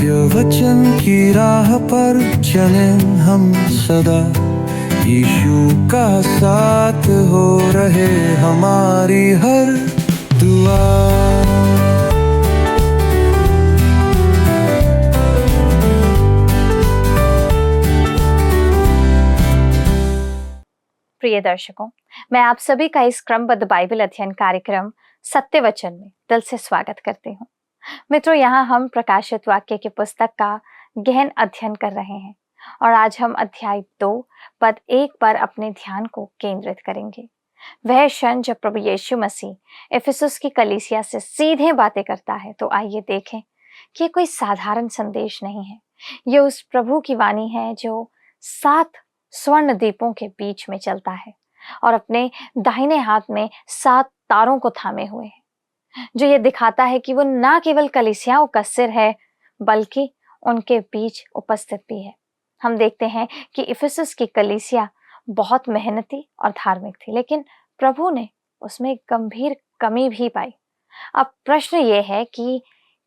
सत्य वचन की राह पर चलें हम सदा। यीशु का साथ हो रहे हमारी हर दुआ। प्रिय दर्शकों, मैं आप सभी का इस क्रमबद्ध बाइबल अध्ययन कार्यक्रम सत्य वचन में दिल से स्वागत करती हूँ। मित्रों, यहाँ हम प्रकाशित वाक्य की पुस्तक का गहन अध्ययन कर रहे हैं और आज हम अध्याय 2 पद 1 पर अपने ध्यान को केंद्रित करेंगे। वह क्षण जब प्रभु यीशु मसीह इफिसुस की कलीसिया से सीधे बातें करता है, तो आइए देखें कि ये कोई साधारण संदेश नहीं है। ये उस प्रभु की वाणी है जो 7 स्वर्ण दीपों के बीच में चलता है और अपने दाहिने हाथ में 7 तारों को थामे हुए है, जो ये दिखाता है कि वो ना केवल कलीसियाओं का सिर है बल्कि उनके बीच उपस्थित भी है। हम देखते हैं कि इफिसुस की कलीसिया बहुत मेहनती और धार्मिक थी, लेकिन प्रभु ने उसमें एक गंभीर कमी भी पाई। अब प्रश्न ये है कि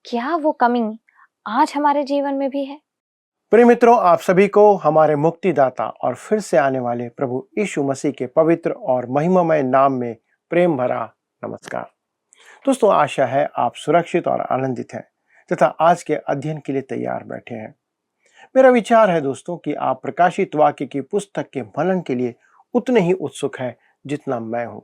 क्या वो कमी आज हमारे जीवन में भी है? प्रिय मित्रों, आप सभी को हमारे मुक्तिदाता और फिर से आने वाले प्रभु यीशु मसीह के पवित्र और महिमामय नाम में प्रेम भरा नमस्कार। दोस्तों, आशा है आप सुरक्षित और आनंदित हैं तथा आज के अध्ययन के लिए तैयार बैठे हैं। मेरा विचार है दोस्तों कि आप प्रकाशित वाक्य की पुस्तक के मनन के लिए उतने ही उत्सुक हैं जितना मैं हूं।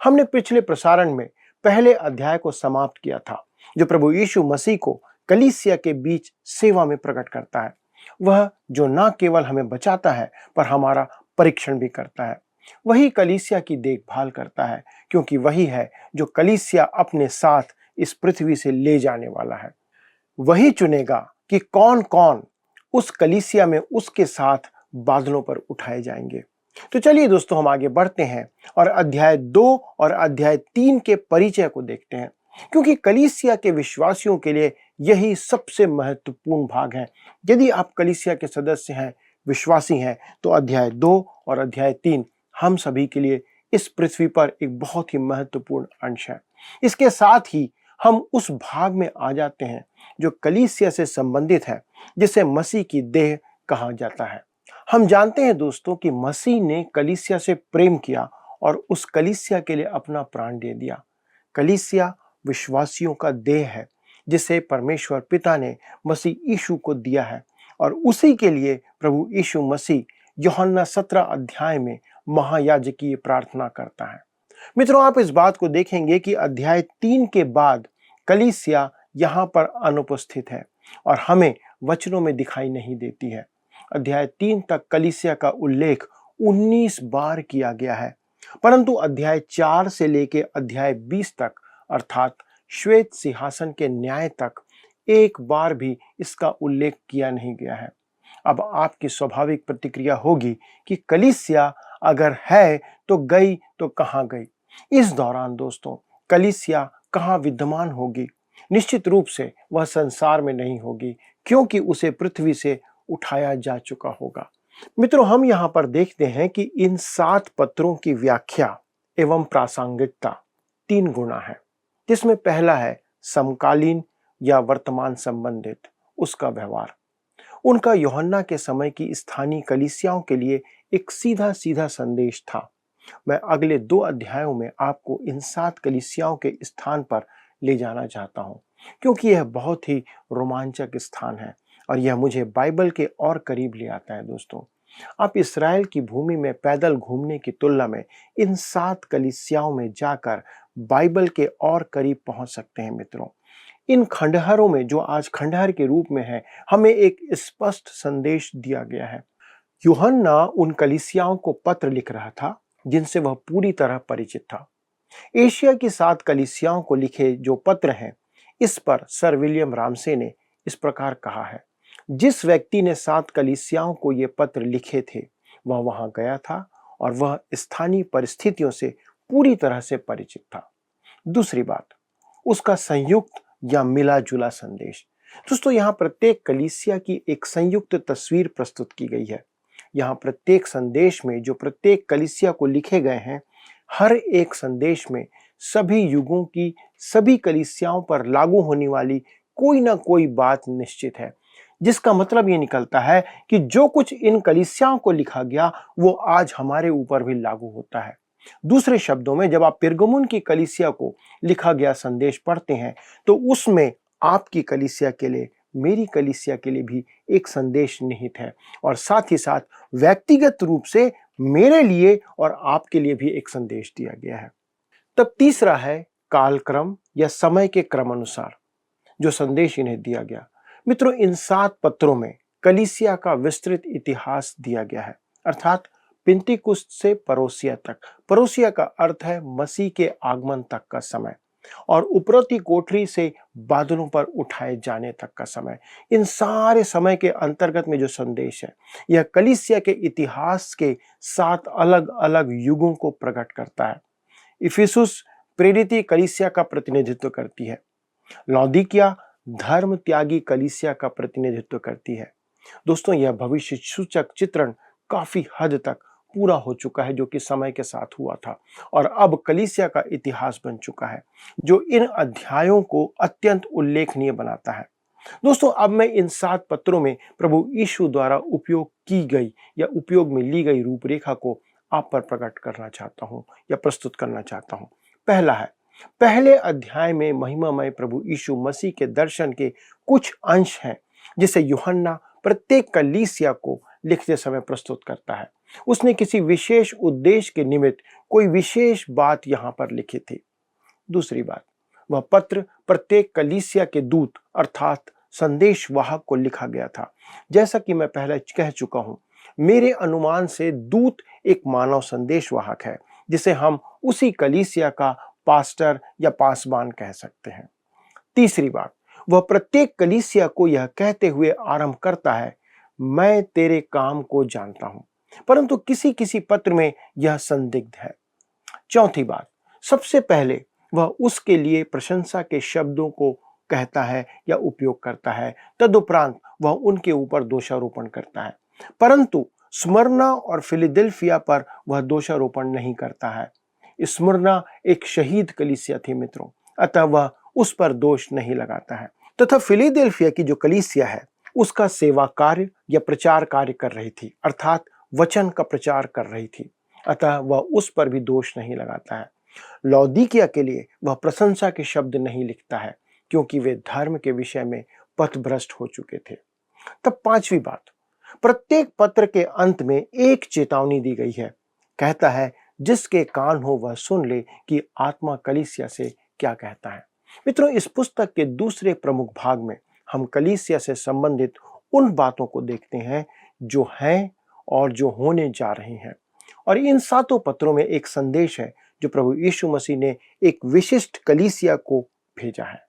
हमने पिछले प्रसारण में पहले अध्याय को समाप्त किया था, जो प्रभु यीशु मसीह को कलीसिया के बीच सेवा में प्रकट करता है। वह जो न केवल हमें बचाता है पर हमारा परीक्षण भी करता है। वही कलीसिया की देखभाल करता है, क्योंकि वही है जो कलीसिया अपने साथ इस पृथ्वी से ले जाने वाला है। वही चुनेगा कि कौन कौन उस कलीसिया में उसके साथ बादलों पर उठाए जाएंगे। तो चलिए दोस्तों, हम आगे बढ़ते हैं और अध्याय 2 और अध्याय 3 के परिचय को देखते हैं, क्योंकि कलीसिया के विश्वासियों के लिए यही सबसे महत्वपूर्ण भाग है। यदि आप कलीसिया के सदस्य हैं, विश्वासी हैं, तो अध्याय 2 और अध्याय 3 हम सभी के लिए इस पृथ्वी पर एक बहुत ही महत्वपूर्ण अंश है। इसके साथ ही हम उस भाग में आ जाते हैं जो कलीसिया से संबंधित है, जिसे मसीह की देह कहा जाता है। हम जानते हैं दोस्तों कि मसीह ने कलीसिया से प्रेम किया और उस कलीसिया के लिए अपना प्राण दे दिया। कलीसिया विश्वासियों का देह है, जिसे परमेश्वर पिता ने मसीह यीशु को दिया है, और उसी के लिए प्रभु यीशु मसीह यूहन्ना 17 अध्याय में महायाजकीय प्रार्थना करता है। मित्रों, आप इस बात को देखेंगे कि अध्याय 3 के बाद कलीसिया यहाँ पर अनुपस्थित है और हमें वचनों में दिखाई नहीं देती है। अध्याय 3 तक कलीसिया का उल्लेख 19 बार किया गया है, परंतु अध्याय 4 से लेकर अध्याय 20 तक, अर्थात श्वेत सिंहासन के न्याय तक, एक बार भी इसका उल्लेख किया नहीं गया है। अब आपकी स्वाभाविक प्रतिक्रिया होगी कि कलीसिया अगर है तो गई तो कहाँ गई। इस दौरान दोस्तों, कलीसिया कहाँ विद्यमान होगी? निश्चित रूप से वह संसार में नहीं होगी, क्योंकि उसे पृथ्वी से उठाया जा चुका होगा। मित्रों, हम यहाँ पर देखते हैं कि इन 7 पत्रों की व्याख्या एवं प्रासंगिकता 3 गुना है, जिसमें पहला है समकालीन या वर्तमान संबंधित उसका व्यवहार। उनका यूहन्ना के समय की स्थानीय कलीसियाओं के लिए एक सीधा सीधा संदेश था। मैं अगले 2 अध्यायों में आपको इन 7 कलीसियाओं के स्थान पर ले जाना चाहता हूं, क्योंकि यह बहुत ही रोमांचक स्थान है और यह मुझे बाइबल के और करीब ले आता है। दोस्तों, आप इस्राएल की भूमि में पैदल घूमने की तुलना में इन 7 कलीसियाओं में जाकर बाइबल के और करीब पहुंच सकते हैं। मित्रों, इन खंडहरों में, जो आज खंडहर के रूप में है, हमें एक स्पष्ट संदेश दिया गया है। यूहन्ना उन कलीसियाओं को पत्र लिख रहा था जिनसे वह पूरी तरह परिचित था। एशिया की 7 कलीसियाओं को लिखे जो पत्र हैं, इस पर सर विलियम रामसे ने इस प्रकार कहा है: जिस व्यक्ति ने 7 कलीसियाओं को ये पत्र लिखे थे, वह वहां गया था और वह स्थानीय परिस्थितियों से पूरी तरह से परिचित था। दूसरी बात, उसका संयुक्त या मिला जुला संदेश। दोस्तों, यहाँ प्रत्येक कलीसिया की एक संयुक्त तस्वीर प्रस्तुत की गई है। यहाँ प्रत्येक संदेश में जो प्रत्येक कलीसिया को लिखे गए हैं, हर एक संदेश में सभी युगों की सभी कलीसियाओं पर लागू होने वाली कोई ना कोई बात निश्चित है। जिसका मतलब ये निकलता है कि जो कुछ इन कलीसियाओं को लिखा गया वो आज हमारे ऊपर भी लागू होता है। दूसरे शब्दों में, जब आप पिरगमुन की कलीसिया को लिखा गया संदेश पढ़ते हैं तो उसमें आपकी कलीसिया के लिए, मेरी कलीसिया के लिए भी एक संदेश निहित है और साथ ही साथ व्यक्तिगत रूप से मेरे लिए और आपके लिए भी एक संदेश दिया गया है। तब तीसरा है कालक्रम या समय के क्रम अनुसार जो संदेश इन्हें दिया गया। मित्रों, इन 7 पत्रों में कलीसिया का विस्तृत इतिहास दिया गया है, अर्थात पिंतीकुस्त से परोसिया तक। परोसिया का अर्थ है मसीह के आगमन तक का समय, और उपरोती कोठरी से बादलों पर उठाए जाने तक का समय। इन सारे समय के अंतर्गत में जो संदेश है, यह कलीसिया के इतिहास के 7 अलग अलग युगों को प्रकट करता है। इफिसुस प्रेरित कलीसिया का प्रतिनिधित्व करती है। लौदीकिया धर्म त्यागी कलीसिया का प्रतिनिधित्व करती है। दोस्तों, यह भविष्य सूचक चित्रण काफी हद तक पूरा हो चुका है जो कि समय के साथ हुआ था, और अब कलीसिया का इतिहास बन चुका है जो इन अध्यायों को अत्यंत उल्लेखनीय बनाता है। दोस्तों, अब मैं इन 7 पत्रों में प्रभु यीशु द्वारा उपयोग की गई या उपयोग में ली गई रूपरेखा को आप पर प्रकट करना चाहता हूं या प्रस्तुत करना चाहता हूं। पहला है, पहले अध्याय में महिमामय प्रभु यीशु मसीह के दर्शन के कुछ अंश हैं जिसे यूहन्ना प्रत्येक कलीसिया को लिखते समय प्रस्तुत करता है। उसने किसी विशेष उद्देश्य के निमित्त कोई विशेष बात यहां पर लिखी थी। दूसरी बात, वह पत्र प्रत्येक कलीसिया के दूत अर्थात संदेश वाहक को लिखा गया था। जैसा कि मैं पहले कह चुका हूं, मेरे अनुमान से दूत एक मानव संदेश वाहक है जिसे हम उसी कलीसिया का पास्टर या पासबान कह सकते हैं। तीसरी बात, वह प्रत्येक कलीसिया को यह कहते हुए आरंभ करता है, मैं तेरे काम को जानता हूं, परंतु किसी किसी पत्र में यह संदिग्ध है। चौथी बात, सबसे पहले वह उसके लिए प्रशंसा के शब्दों को कहता है या उपयोग करता है, तदुपरांत वह उनके ऊपर दोषारोपण करता है, परंतु स्मरना और फिलाडेल्फिया पर वह दोषारोपण नहीं करता है। स्मरना एक शहीद कलीसिया थी मित्रों, अतः वह उस पर दोष नहीं लगाता है, तथा फिलाडेल्फिया की जो कलीसिया है उसका सेवा कार्य या प्रचार कार्य कर रही थी, अर्थात वचन का प्रचार कर रही थी, अतः वह उस पर भी दोष नहीं लगाता है। लौदीकिया के लिए वह प्रशंसा के शब्द नहीं लिखता है क्योंकि वे धर्म के विषय में पथभ्रष्ट हो चुके थे। तब पांचवी बात, प्रत्येक पत्र के अंत में एक चेतावनी दी गई है। कहता है, जिसके कान हो वह सुन ले कि आत्मा कलीसिया से क्या कहता है। मित्रों, इस पुस्तक के दूसरे प्रमुख भाग में हम कलीसिया से संबंधित उन बातों को देखते हैं जो हैं और जो होने जा रही हैं, और इन 7 पत्रों में एक संदेश है जो प्रभु यीशु मसीह ने एक विशिष्ट कलीसिया को भेजा है।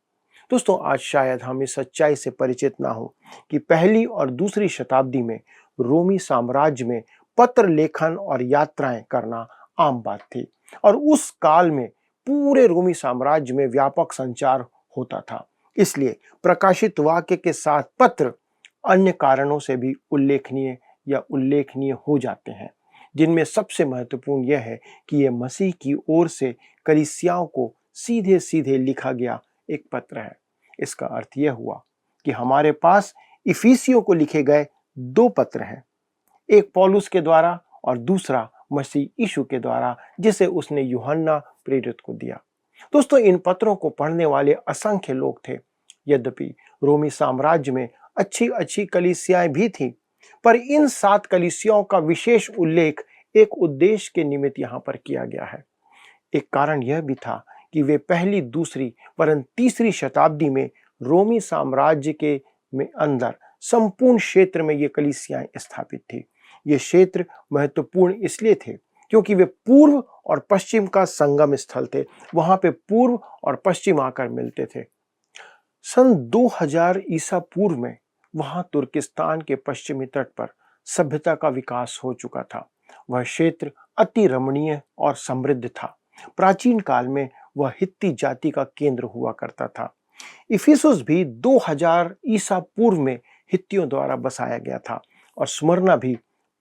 दोस्तों, आज शायद हम इस सच्चाई से परिचित ना हो कि पहली और दूसरी शताब्दी में रोमी साम्राज्य में पत्र लेखन और यात्राएं करना आम बात थी, और उस काल में पूरे रोमी साम्राज्य में व्यापक संचार होता था। इसलिए प्रकाशित वाक्य के साथ पत्र अन्य कारणों से भी उल्लेखनीय हो जाते हैं, जिनमें सबसे महत्वपूर्ण यह है कि यह मसीह की ओर से कलीसियाओं को सीधे सीधे लिखा गया एक पत्र है। इसका अर्थ यह हुआ कि हमारे पास इफिसियों को लिखे गए 2 पत्र हैं, एक पौलुस के द्वारा और दूसरा मसीह यीशु के द्वारा जिसे उसने यूहन्ना प्रेरित को दिया। दोस्तों, इन पत्रों को पढ़ने वाले असंख्य लोग थे। यद्यपि रोमी साम्राज्य में अच्छी कलीसियाएं भी थीं, पर इन 7 कलीसियाओं का विशेष उल्लेख एक उद्देश्य के निमित्त यहाँ पर किया गया है। एक कारण यह भी था कि वे पहली, दूसरी वरन तीसरी शताब्दी में रोमी साम्राज्य के में अंदर संपूर्ण क्षेत्र में ये कलीसियाएं स्थापित थी। ये क्षेत्र महत्वपूर्ण इसलिए थे क्योंकि वे पूर्व और पश्चिम का संगम स्थल थे। वहां पे पूर्व और पश्चिम आकर मिलते थे। सन 2000 ईसा पूर्व में वहां तुर्किस्तान के पश्चिमी तट पर सभ्यता का विकास हो चुका था। वह क्षेत्र अति रमणीय और समृद्ध था। प्राचीन काल में वह हित्ती जाति का केंद्र हुआ करता था। इफिसुस भी 2000 ईसा पूर्व में हित्तियों द्वारा बसाया गया था, और स्मरना भी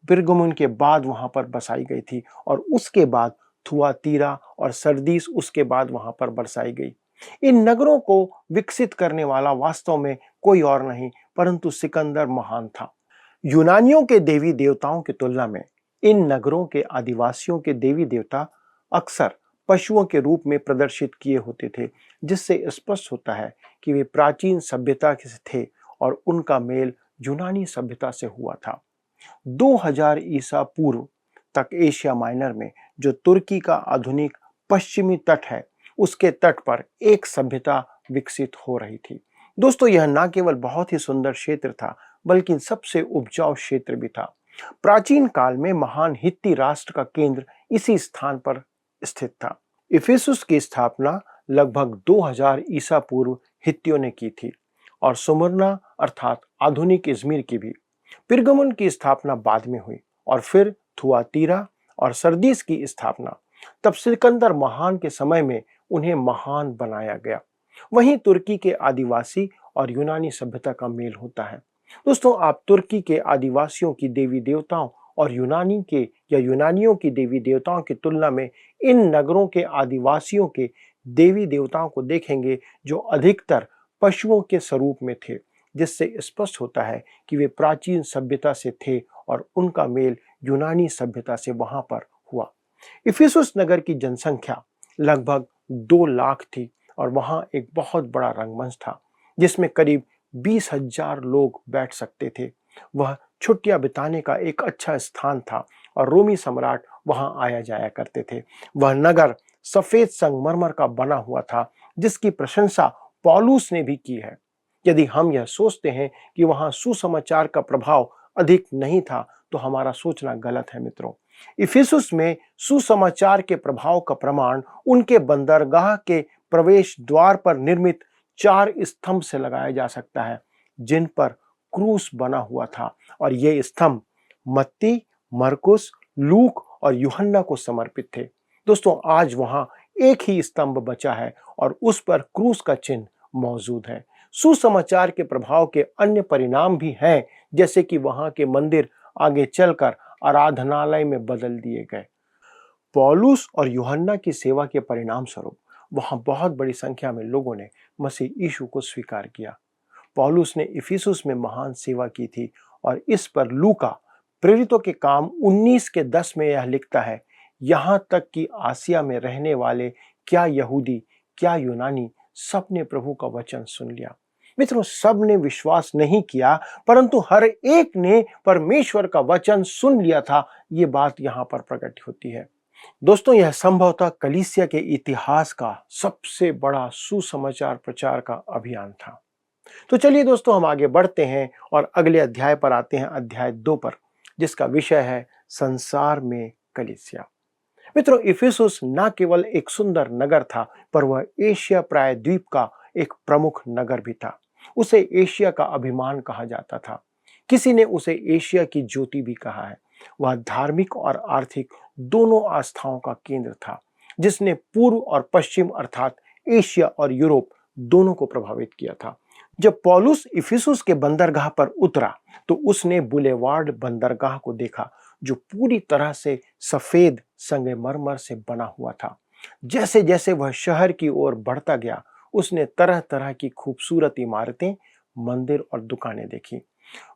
पिरगमुन के बाद वहां पर बसाई गई थी, और उसके बाद थुआतीरा और सरदीस उसके बाद वहां पर बसाई गई। इन नगरों को विकसित करने वाला वास्तव में कोई और नहीं परंतु सिकंदर महान था। यूनानियों के देवी देवताओं की तुलना में इन नगरों के आदिवासियों के देवी देवता अक्सर पशुओं के रूप में प्रदर्शित किए होते थे, जिससे स्पष्ट होता है कि वे प्राचीन सभ्यता से थे और उनका मेल यूनानी सभ्यता से हुआ था। 2000 ईसा पूर्व तक एशिया माइनर में, जो तुर्की का आधुनिक पश्चिमी तट है, उसके तट पर एक सभ्यता विकसित हो रही थी। दोस्तों, यह न केवल बहुत ही सुंदर क्षेत्र था, बल्कि सबसे उपजाऊ क्षेत्र भी था। प्राचीन काल में महान हित्ती राष्ट्र का केंद्र इसी स्थान पर स्थित था। इफिसुस की स्थापना लगभग 2000 ईसा पूर्व हित्तियों ने की थी और सुमरना अर्थात आधुनिक इज़मिर की भी। पिरगमुन की स्थापना बाद में हुई और फिर थुआतीरा और सरदीस की स्थापना। तब सिकंदर महान के समय में उन्हें महान बनाया गया। वहीं तुर्की के आदिवासी और यूनानी सभ्यता का मेल होता है। दोस्तों, आप तुर्की के आदिवासियों की देवी देवताओं और यूनानियों की देवी देवताओं की तुलना में इन नगरों के आदिवासियों के देवी देवताओं को देखेंगे, जो अधिकतर पशुओं के स्वरूप में थे, जिससे स्पष्ट होता है कि वे प्राचीन सभ्यता से थे और उनका मेल यूनानी सभ्यता से वहां पर हुआ। इफिसुस नगर की जनसंख्या लगभग 2 लाख थी और वहां एक बहुत बड़ा रंगमंच था, जिसमें करीब 20,000 लोग बैठ सकते थे। वह छुट्टियां बिताने का एक अच्छा स्थान था और रोमी सम्राट वहां आया जाया करते थे। वह नगर सफेद संगमरमर का बना हुआ था, जिसकी प्रशंसा पौलुस ने भी की है। यदि हम यह सोचते हैं कि वहां सुसमाचार का प्रभाव अधिक नहीं था, तो हमारा सोचना गलत है मित्रों। इफिसुस में सुसमाचार के प्रभाव का प्रमाण उनके बंदरगाह के प्रवेश द्वार पर निर्मित 4 स्तंभ से लगाया जा सकता है, जिन पर क्रूस बना हुआ था, और ये स्तंभ मत्ती, मरकुस, लूक और यूहन्ना को समर्पित थे। दोस्तों, आज वहां एक ही स्तंभ बचा है और उस पर क्रूस का चिन्ह मौजूद है। सुसमाचार के प्रभाव के अन्य परिणाम भी हैं, जैसे कि वहां के मंदिर आगे चलकर आराधनालय में बदल दिए गए। पौलुस और यूहन्ना की सेवा के परिणाम स्वरूप वहां बहुत बड़ी संख्या में लोगों ने मसीह यीशु को स्वीकार किया। पौलुस ने इफिसुस में महान सेवा की थी और इस पर लूका प्रेरितों के काम 19:10 में यह लिखता है, यहाँ तक कि आसिया में रहने वाले क्या यहूदी क्या यूनानी सब ने प्रभु का वचन सुन लिया। मित्रों, सब ने विश्वास नहीं किया, परंतु हर एक ने परमेश्वर का वचन सुन लिया था। ये बात यहाँ पर प्रकट होती है। दोस्तों, यह संभवतः कलीसिया के इतिहास का सबसे बड़ा सुसमाचार प्रचार का अभियान था। तो चलिए दोस्तों, हम आगे बढ़ते हैं और अगले अध्याय पर आते हैं, अध्याय 2 पर, जिसका विषय है संसार में कलीसिया। मित्रों, इफिसुस न केवल एक सुंदर नगर था, पर वह एशिया प्रायद्वीप का एक प्रमुख नगर भी था। उसे एशिया का अभिमान कहा जाता था। किसी ने उसे एशिया की ज्योति भी कहा है। वह धार्मिक और आर्थिक दोनों आस्थाओं का केंद्र था, जिसने पूर्व और पश्चिम अर्थात एशिया और यूरोप दोनों को प्रभावित किया था। जब पौलुस इफिसुस के बंदरगाह पर उतरा, तो उसने बुलेवार्ड बंदरगाह को देखा, जो पूरी तरह से सफेद संगमरमर से बना हुआ था। जैसे जैसे वह शहर की ओर बढ़ता गया, उसने तरह तरह की खूबसूरत इमारतें, मंदिर और दुकानें देखी।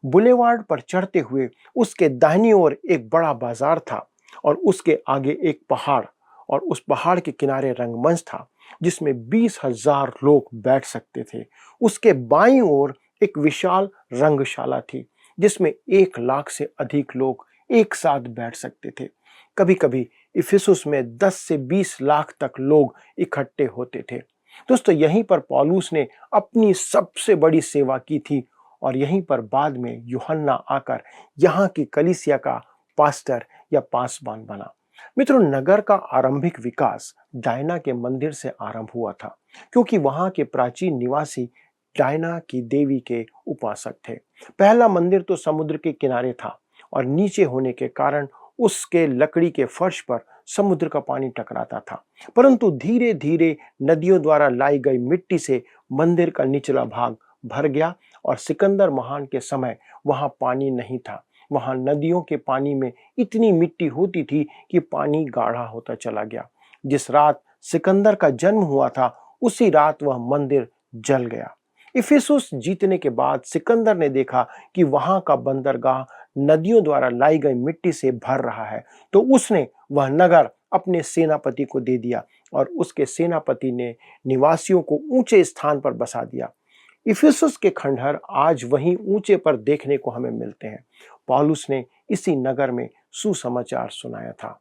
बुलेवार्ड पर चढ़ते हुए उसके दाहिनी ओर एक बड़ा बाजार था और उसके आगे एक पहाड़, और उस पहाड़ के किनारे रंगमंच था, जिसमें 20,000 लोग बैठ सकते थे। उसके बाईं ओर एक विशाल रंगशाला थी, जिसमें 1 लाख से अधिक लोग एक साथ बैठ सकते थे। कभी कभी इफिसुस में 10 से 20 लाख तक लोग इकट्ठे होते थे। दोस्तों, यहीं पर पौलुस ने अपनी सबसे बड़ी सेवा की थी और यहीं पर बाद में यूहन्ना आकर यहाँ की कलीसिया का पास्टर या पासवान बना। मित्रों, नगर का आरंभिक विकास डायना के मंदिर से आरंभ हुआ था, क्योंकि वहां के प्राचीन निवासी डायना की देवी के उपासक थे। पहला मंदिर तो समुद्र के किनारे था और नीचे होने के कारण उसके लकड़ी के फर्श पर समुद्र का पानी टकराता था, परंतु धीरे धीरे नदियों द्वारा लाई गई मिट्टी से मंदिर का निचला भाग भर गया और सिकंदर महान के समय वहां पानी नहीं था। वहां नदियों के पानी में इतनी मिट्टी होती थी कि पानी गाढ़ा होता चला गया। जिस रात सिकंदर का जन्म हुआ था, उसी रात वह मंदिर जल गया। इफिसुस जीतने के बाद सिकंदर ने देखा कि वहां का बंदरगाह नदियों द्वारा लाई गई मिट्टी से भर रहा है, तो उसने वह नगर अपने सेनापति को दे दिया और उसके सेनापति ने निवासियों को ऊंचे स्थान पर बसा दिया। इफिसुस के खंडहर आज वहीं ऊंचे पर देखने को हमें मिलते हैं। पौलुस ने इसी नगर में सुसमाचार सुनाया था।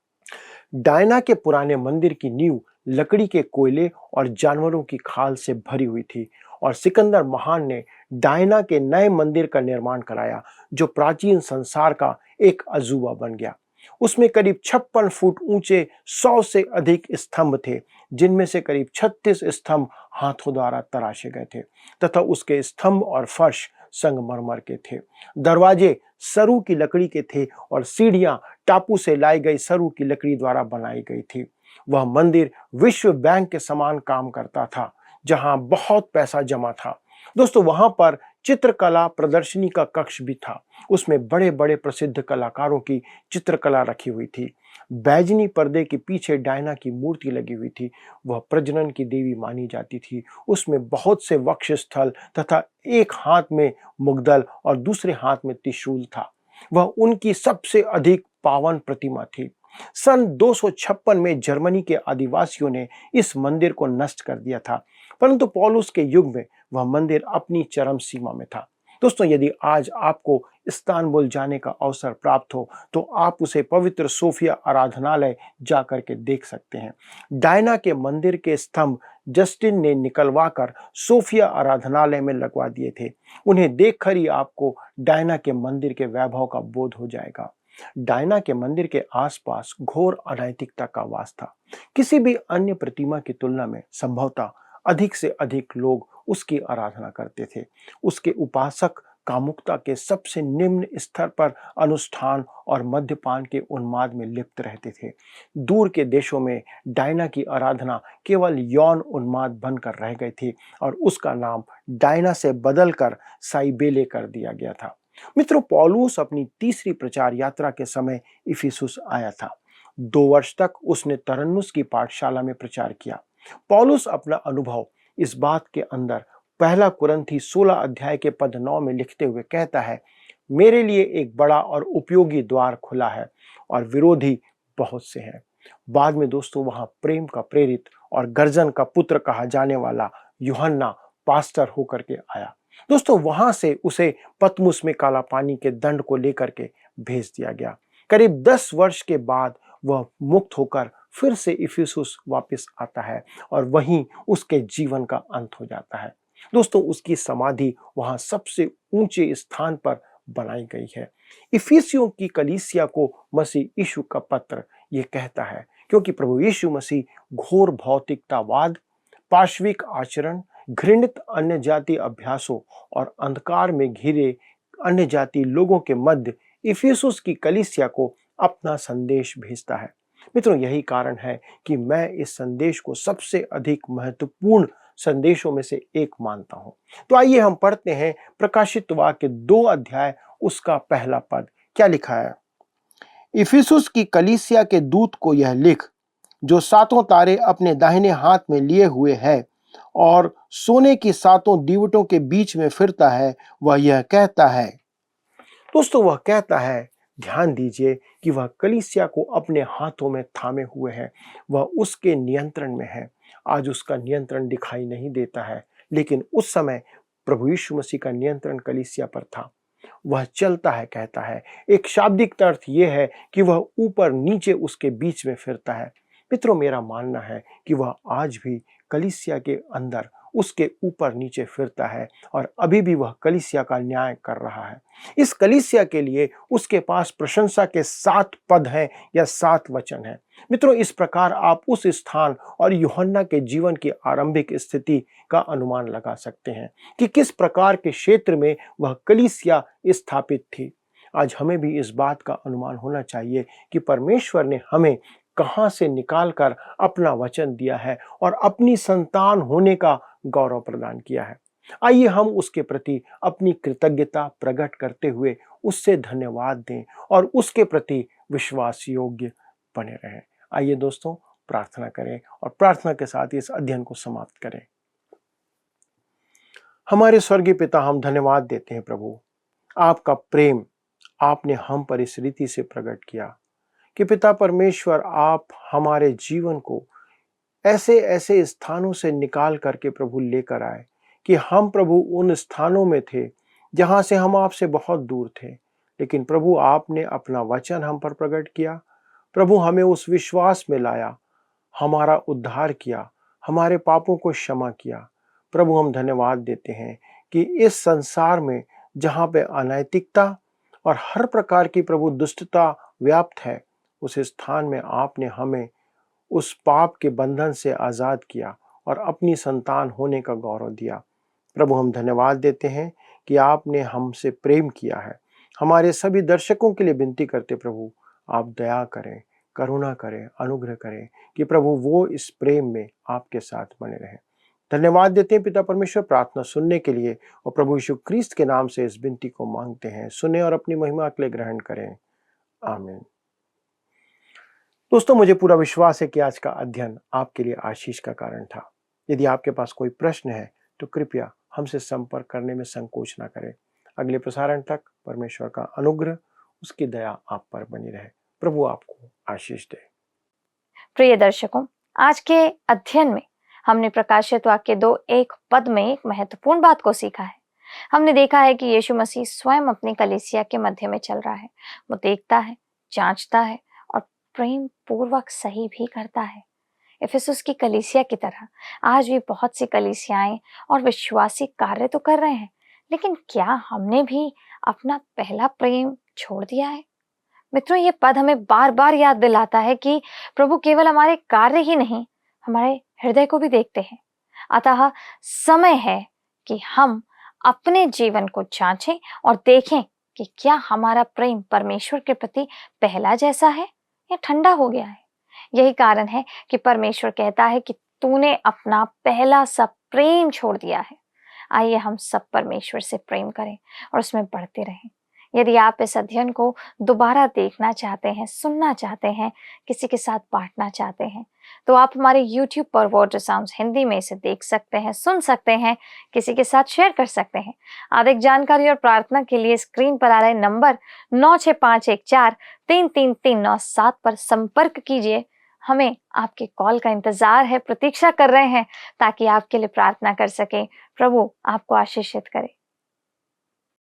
डायना के पुराने मंदिर की नींव लकड़ी के कोयले और जानवरों की खाल से भरी हुई थी और सिकंदर महान ने डायना के नए मंदिर का निर्माण कराया, जो प्राचीन संसार का एक अजूबा बन गया। उसमें करीब 56 फुट ऊंचे 100 से अधिक स्तंभ थे, जिनमें से करीब 36 स्तंभ हाथों द्वारा तराशे गए थे तथा उसके स्तंभ और फर्श संगमरमर के थे। दरवाजे सरू की लकड़ी के थे और सीढ़ियां टापू से लाई गई सरू की लकड़ी द्वारा बनाई गई थी। वह मंदिर विश्व बैंक के समान काम करता था, जहां बहुत पैसा जमा था। दोस्तों, वहां पर चित्रकला प्रदर्शनी का कक्ष भी था। उसमें बड़े बड़े प्रसिद्ध कलाकारों की चित्रकला रखी हुई थी। बैजनी पर्दे के पीछे डायना की मूर्ति लगी हुई थी। वह प्रजनन की देवी मानी जाती थी। उसमें बहुत से वक्ष स्थल तथा एक हाथ में मुग्दल और दूसरे हाथ में त्रिशूल था। वह उनकी सबसे अधिक पावन प्रतिमा थी। सन 256 में जर्मनी के आदिवासियों ने इस मंदिर को नष्ट कर दिया था, परंतु पौलुस के युग में वह मंदिर अपनी चरम सीमा में था। दोस्तों, यदि आज आपको इस्तांबुल जाने का अवसर प्राप्त हो तो आप उसे पवित्र सोफिया आराधनालय जाकर के देख सकते हैं। डायना के मंदिर के स्तंभ जस्टिन ने निकलवाकर सोफिया आराधनालय में लगवा दिए थे। उन्हें देखकर ही आपको डायना के मंदिर के वैभव का बोध हो जाएगा। डायना के मंदिर के आसपास घोर अनैतिकता का वास था। किसी भी अन्य प्रतिमा की तुलना में संभवतः अधिक से अधिक लोग उसकी आराधना करते थे। उसके उपासक कामुकता के सबसे निम्न स्तर पर अनुष्ठान और मद्यपान के उन्माद में लिप्त रहते थे। दूर के देशों में डायना की आराधना केवल यौन उन्माद बनकर रह गई थी और उसका नाम डायना से बदलकर साइबेले कर दिया गया था। मित्रों, पौलुस अपनी तीसरी प्रचार यात्रा के समय इफिसुस आया था। 2 वर्ष तक उसने तरन्नुस की पाठशाला में प्रचार किया। पौलुस अपना अनुभव इस बात के अंदर पहला कुरिन्थी 16 अध्याय के पद 9 में लिखते हुए कहता है, मेरे लिए एक बड़ा और उपयोगी द्वार खुला है और विरोधी बहुत से हैं। बाद में दोस्तों वहां प्रेम का प्रेरित और गर्जन का पुत्र कहा जाने वाला यूहन्ना पास्टर होकर के आया। दोस्तों, वहां से उसे पतमुस में काला पानी के दंड को लेकर के भेज दिया गया। करीब 10 वर्ष के बाद वह मुक्त होकर फिर से इफिसुस वापस आता है और वहीं उसके जीवन का अंत हो जाता है। दोस्तों, उसकी समाधि वहां सबसे ऊंचे स्थान पर बनाई गई है। इफिसियों की कलीसिया को मसीह यीशु का पत्र ये कहता है, क्योंकि प्रभु यीशु मसीह घोर भौतिकतावाद, पार्श्विक आचरण, घृणित अन्य जाति अभ्यासों और अंधकार में घिरे अन्य जाति लोगों के मध्य इफिसुस की कलीसिया को अपना संदेश भेजता है। मित्रों, यही कारण है कि मैं इस संदेश को सबसे अधिक महत्वपूर्ण संदेशों में से एक मानता हूं। तो आइए हम पढ़ते हैं प्रकाशित वाक्य 2 अध्याय उसका पहला पद। क्या लिखा है? इफिसुस की कलीसिया के दूत को यह लिख, जो 7 तारे अपने दाहिने हाथ में लिए हुए है और सोने की 7 दीवटों के बीच में फिरता है, वह यह कहता है। दोस्तों, वह कहता है, ध्यान दीजिए कि वह कलीसिया को अपने हाथों में थामे हुए है। वह उसके नियंत्रण में है। आज उसका नियंत्रण दिखाई नहीं देता है, लेकिन उस समय प्रभु यीशु मसीह का नियंत्रण कलीसिया पर था। वह चलता है, कहता है। एक शाब्दिक अर्थ यह है कि वह ऊपर नीचे उसके बीच में फिरता है। मित्रों, मेरा मानना है कि वह आज भी कलीसिया के अंदर उसके ऊपर नीचे फिरता है और अभी भी वह कलीसिया का न्याय कर रहा है। इस कलीसिया के लिए उसके पास प्रशंसा के 7 पद हैं या 7 वचन हैं। मित्रों, इस प्रकार आप उस स्थान और यूहन्ना के जीवन की आरंभिक स्थिति का अनुमान लगा सकते हैं कि किस प्रकार के क्षेत्र में वह कलीसिया स्थापित थी। आज हमें भी इस बात का अनुमान होना चाहिए कि परमेश्वर ने हमें कहां से निकालकर अपना वचन दिया है और अपनी संतान होने का गौरव प्रदान किया है। आइए हम उसके प्रति अपनी कृतज्ञता प्रकट करते हुए उससे धन्यवाद दें और उसके प्रति विश्वास योग्य बने रहें। आइए दोस्तों, प्रार्थना करें और प्रार्थना के साथ इस अध्ययन को समाप्त करें। हमारे स्वर्गीय पिता, हम धन्यवाद देते हैं प्रभु, आपका प्रेम आपने हम पर इस रीति से प्रकट किया कि पिता परमेश्वर आप हमारे जीवन को ऐसे ऐसे स्थानों से निकाल करके प्रभु लेकर आए कि हम प्रभु उन स्थानों में थे जहां से हम आपसे बहुत दूर थे, लेकिन प्रभु आपने अपना वचन हम पर प्रकट किया। प्रभु हमें उस विश्वास में लाया, हमारा उद्धार किया, हमारे पापों को क्षमा किया। प्रभु हम धन्यवाद देते हैं कि इस संसार में जहाँ पे अनैतिकता और हर प्रकार की प्रभु दुष्टता व्याप्त है, उस स्थान में आपने हमें उस पाप के बंधन से आज़ाद किया और अपनी संतान होने का गौरव दिया। प्रभु हम धन्यवाद देते हैं कि आपने हमसे प्रेम किया है। हमारे सभी दर्शकों के लिए विनती करते प्रभु, आप दया करें, करुणा करें, अनुग्रह करें कि प्रभु वो इस प्रेम में आपके साथ बने रहें। धन्यवाद देते हैं पिता परमेश्वर, प्रार्थना सुनने के लिए, और प्रभु यीशु क्रिस्त के नाम से इस विनती को मांगते हैं। सुने और अपनी महिमा के लिए ग्रहण करें। आमीन। दोस्तों, मुझे पूरा विश्वास है कि आज का अध्ययन आपके लिए आशीष का कारण था। यदि आपके पास कोई प्रश्न है तो कृपया हमसे संपर्क करने में संकोच ना करें। अगले प्रसारण तक परमेश्वर का अनुग्रह, उसकी दया आप पर बनी रहे। प्रभु आपको आशीष दे। प्रिय दर्शकों, आज के अध्ययन में हमने प्रकाशित वाक्य 2:1 पद में एक महत्वपूर्ण बात को सीखा है। हमने देखा है कि यीशु मसीह स्वयं अपनी कलीसिया के मध्य में चल रहा है। वो देखता है, जांचता है और प्रेम पूर्वक सही भी करता है। इफिसुस की कलीसिया की तरह आज भी बहुत सी कलीसियाएं और विश्वासी कार्य तो कर रहे हैं, लेकिन क्या हमने भी अपना पहला प्रेम छोड़ दिया है? मित्रों, ये पद हमें बार बार याद दिलाता है कि प्रभु केवल हमारे कार्य ही नहीं, हमारे हृदय को भी देखते हैं। अतः समय है कि हम अपने जीवन को जांचें और देखें कि क्या हमारा प्रेम परमेश्वर के प्रति पहला जैसा है या ठंडा हो गया है। यही कारण है कि परमेश्वर कहता है कि तूने अपना पहला सा प्रेम छोड़ दिया है। आइए हम सब परमेश्वर से प्रेम करें और उसमें बढ़ते रहें। यदि आप इस अध्ययन को दोबारा देखना चाहते हैं, सुनना चाहते हैं, किसी के साथ बांटना चाहते हैं, तो आप हमारे YouTube पर वर्ड साउंड्स हिंदी में इसे देख सकते हैं, सुन सकते हैं, किसी के साथ शेयर कर सकते हैं। अधिक जानकारी और प्रार्थना के लिए स्क्रीन पर आ रहे नंबर 9651433397 पर संपर्क कीजिए। हमें आपके कॉल का इंतजार है, प्रतीक्षा कर रहे हैं ताकि आपके लिए प्रार्थना कर सकें। प्रभु आपको आशीषित करे।